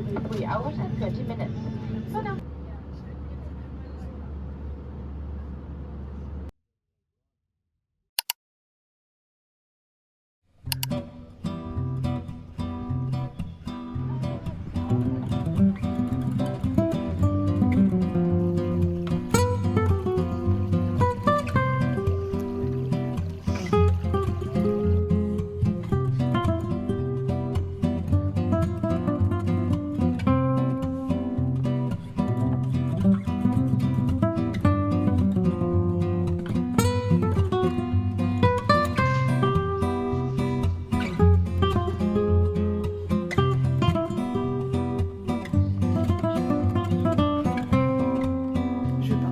approximately 3 hours and 20 minutes. So now je pars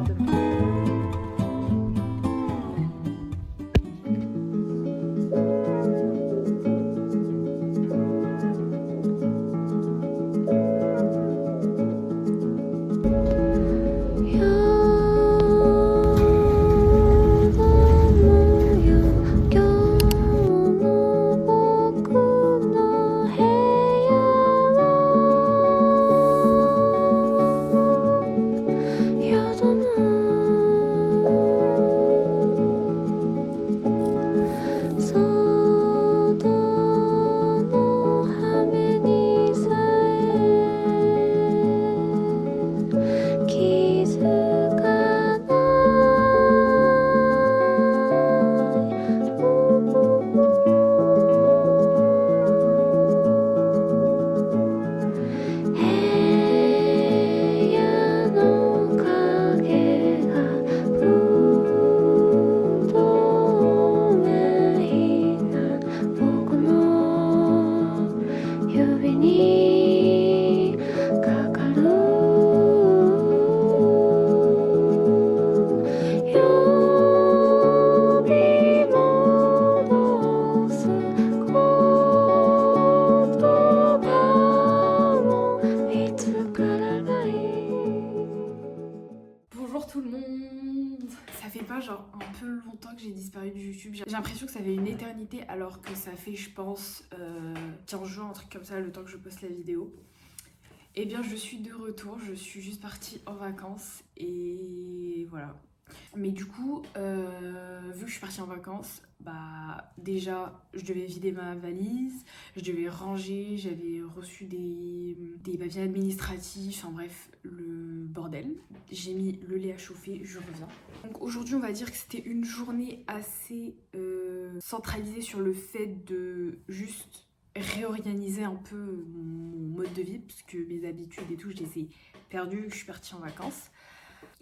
demain. Bonjour tout le monde. Ça fait pas genre un peu longtemps que j'ai disparu de YouTube. J'ai l'impression que ça fait une éternité alors que ça fait je pense 15 jours, un truc comme ça, le temps que je poste la vidéo. Eh bien je suis de retour, je suis juste partie en vacances et voilà. Mais du coup, vu que je suis partie en vacances, bah déjà je devais vider ma valise, je devais ranger, j'avais reçu des papiers administratifs, enfin bref, le bordel. J'ai mis le lait à chauffer, je reviens. Donc aujourd'hui on va dire que c'était une journée assez centralisée sur le fait de juste réorganiser un peu mon mode de vie, parce que mes habitudes et tout je les ai perdues, je suis partie en vacances.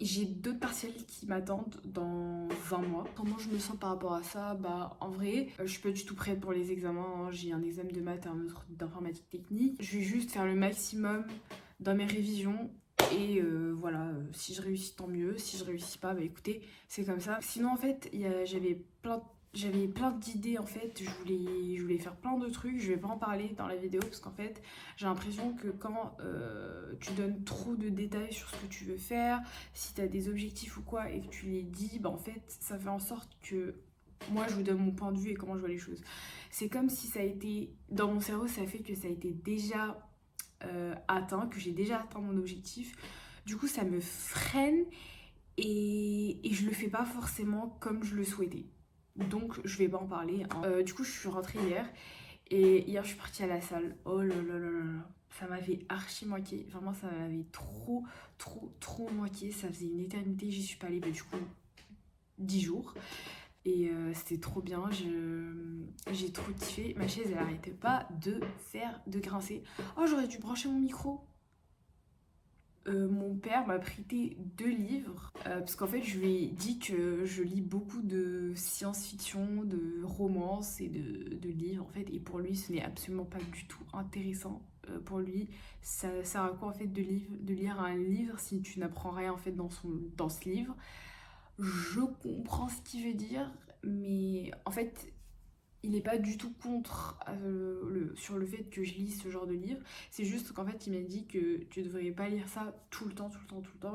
J'ai d'autres partiels qui m'attendent dans 20 mois. Comment je me sens par rapport à ça? Bah en vrai, je suis pas du tout prête pour les examens, hein. J'ai un examen de maths et un autre d'informatique technique. Je vais juste faire le maximum dans mes révisions et voilà, si je réussis tant mieux, si je réussis pas, bah écoutez, c'est comme ça. Sinon en fait, j'avais plein d'idées en fait, je voulais faire plein de trucs, je vais pas en parler dans la vidéo parce qu'en fait j'ai l'impression que quand tu donnes trop de détails sur ce que tu veux faire, si tu as des objectifs ou quoi et que tu les dis, bah en fait ça fait en sorte que moi je vous donne mon point de vue et comment je vois les choses. C'est comme si ça a été, dans mon cerveau ça fait que ça a été déjà atteint, que j'ai déjà atteint mon objectif. Du coup ça me freine et je le fais pas forcément comme je le souhaitais. Donc je vais pas en parler, hein. Du coup je suis rentrée hier et hier je suis partie à la salle. Oh là là là là là. Ça m'avait archi manqué. Vraiment ça m'avait trop manqué. Ça faisait une éternité, j'y suis pas allée. Bah, du coup 10 jours. Et c'était trop bien. J'ai trop kiffé. Ma chaise elle arrêtait pas de grincer. Oh j'aurais dû brancher mon micro. Mon père m'a prêté 2 livres parce qu'en fait je lui ai dit que je lis beaucoup de science-fiction, de romances et de livres en fait, et pour lui ce n'est absolument pas du tout intéressant. Pour lui ça sert à quoi en fait de lire un livre si tu n'apprends rien en fait dans ce livre. Je comprends ce qu'il veut dire, mais en fait il n'est pas du tout contre sur le fait que je lise ce genre de livre. C'est juste qu'en fait, il m'a dit que tu devrais pas lire ça tout le temps,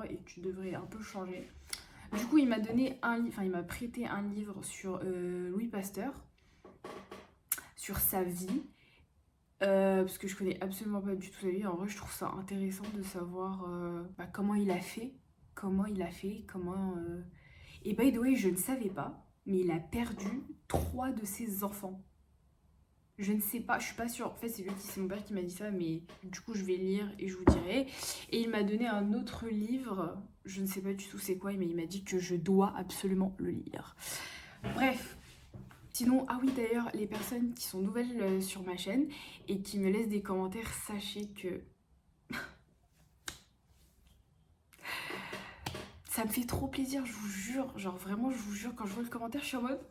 et que tu devrais un peu changer. Du coup, il m'a donné un livre, enfin, il m'a prêté un livre sur Louis Pasteur, sur sa vie. parce que je connais absolument pas du tout sa vie. En vrai, je trouve ça intéressant de savoir comment il a fait, comment... Et by the way, je ne savais pas, mais il a perdu 3 de ses enfants. Je ne sais pas, je suis pas sûre. En fait, c'est mon père qui m'a dit ça, mais du coup, je vais lire et je vous dirai. Et il m'a donné un autre livre, je ne sais pas du tout c'est quoi, mais il m'a dit que je dois absolument le lire. Bref. Sinon, ah oui, d'ailleurs, les personnes qui sont nouvelles sur ma chaîne et qui me laissent des commentaires, sachez que ça me fait trop plaisir, je vous jure. Genre vraiment, je vous jure, quand je vois le commentaire, je suis en mode...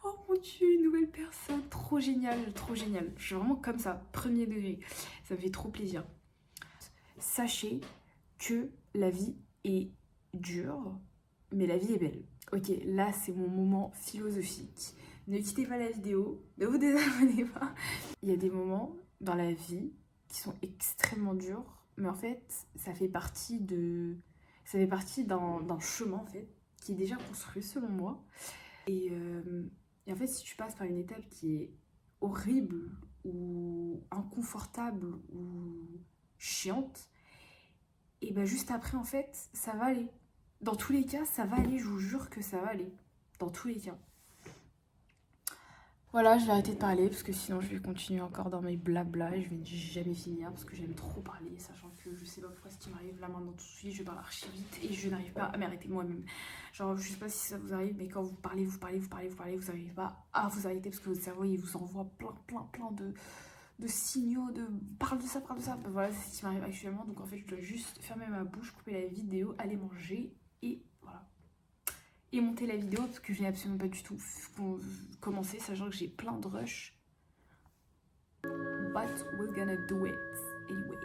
Oh mon dieu, une nouvelle personne, trop génial, trop génial. Je suis vraiment comme ça, premier degré. Ça me fait trop plaisir. Sachez que la vie est dure, mais la vie est belle. Ok, là c'est mon moment philosophique. Ne quittez pas la vidéo, ne vous désabonnez pas. Il y a des moments dans la vie qui sont extrêmement durs, mais en fait, ça fait partie d'un chemin en fait qui est déjà construit selon moi. Et en fait, si tu passes par une étape qui est horrible ou inconfortable ou chiante, et ben juste après, en fait, ça va aller. Dans tous les cas, ça va aller, je vous jure que ça va aller. Dans tous les cas. Voilà, je vais arrêter de parler parce que sinon je vais continuer encore dans mes blabla et je vais jamais finir parce que j'aime trop parler, sachant que je sais pas pourquoi ce qui m'arrive là maintenant tout de suite, je parle archi vite et je n'arrive pas à m'arrêter moi-même. Genre, je sais pas si ça vous arrive, mais quand vous parlez, vous n'arrivez pas à vous arrêter parce que votre cerveau il vous envoie plein de signaux de parle de ça. Ben voilà, c'est ce qui m'arrive actuellement, donc en fait je dois juste fermer ma bouche, couper la vidéo, aller manger et voilà. Et monter la vidéo parce que je n'ai absolument pas du tout commencé, sachant que j'ai plein de rush. But we're gonna do it anyway.